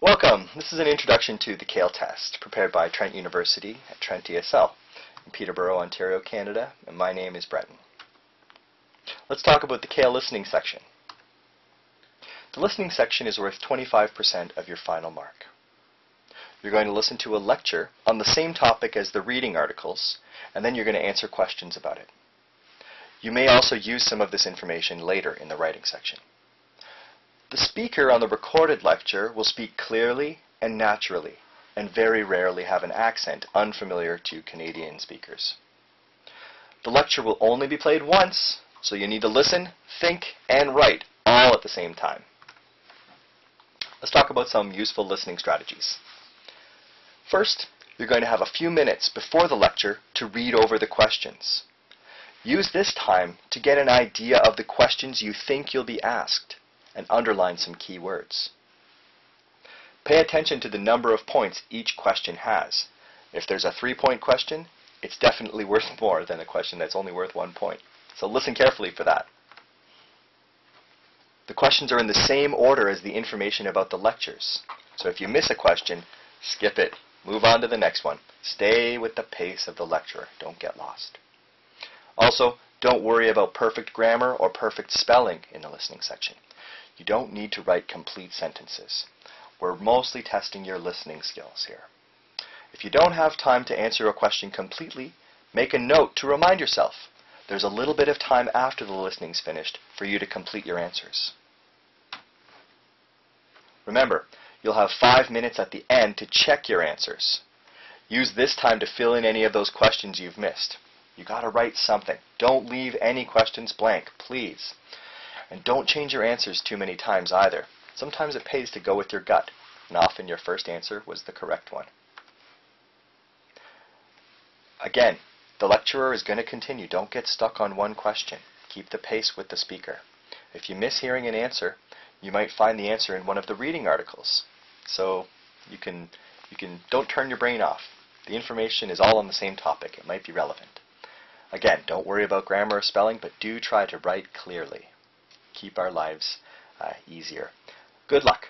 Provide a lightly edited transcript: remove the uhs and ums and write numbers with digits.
Welcome. This is an introduction to the CAEL Test prepared by Trent University at Trent ESL in Peterborough, Ontario, Canada, and my name is Bretton. Let's talk about the CAEL listening section. The listening section is worth 25% of your final mark. You're going to listen to a lecture on the same topic as the reading articles, and then you're going to answer questions about it. You may also use some of this information later in the writing section. The speaker on the recorded lecture will speak clearly and naturally, and very rarely have an accent unfamiliar to Canadian speakers. The lecture will only be played once, so you need to listen, think, and write all at the same time. Let's talk about some useful listening strategies. First, you're going to have a few minutes before the lecture to read over the questions. Use this time to get an idea of the questions you think you'll be asked, and underline some key words. Pay attention to the number of points each question has. If there's a 3-point question, it's definitely worth more than a question that's only worth 1 point. So listen carefully for that. The questions are in the same order as the information about the lectures. So if you miss a question, skip it. Move on to the next one. Stay with the pace of the lecturer. Don't get lost. Also, don't worry about perfect grammar or perfect spelling in the listening section. You don't need to write complete sentences. We're mostly testing your listening skills here. If you don't have time to answer a question completely, make a note to remind yourself. There's a little bit of time after the listening's finished for you to complete your answers. Remember, you'll have 5 minutes at the end to check your answers. Use this time to fill in any of those questions you've missed. You got to write something. Don't leave any questions blank, please. And don't change your answers too many times either. Sometimes it pays to go with your gut, and often your first answer was the correct one. Again, the lecturer is going to continue. Don't get stuck on one question. Keep the pace with the speaker. If you miss hearing an answer, you might find the answer in one of the reading articles. So don't turn your brain off. The information is all on the same topic. It might be relevant. Again, don't worry about grammar or spelling, but do try to write clearly. Keep our lives easier. Good luck.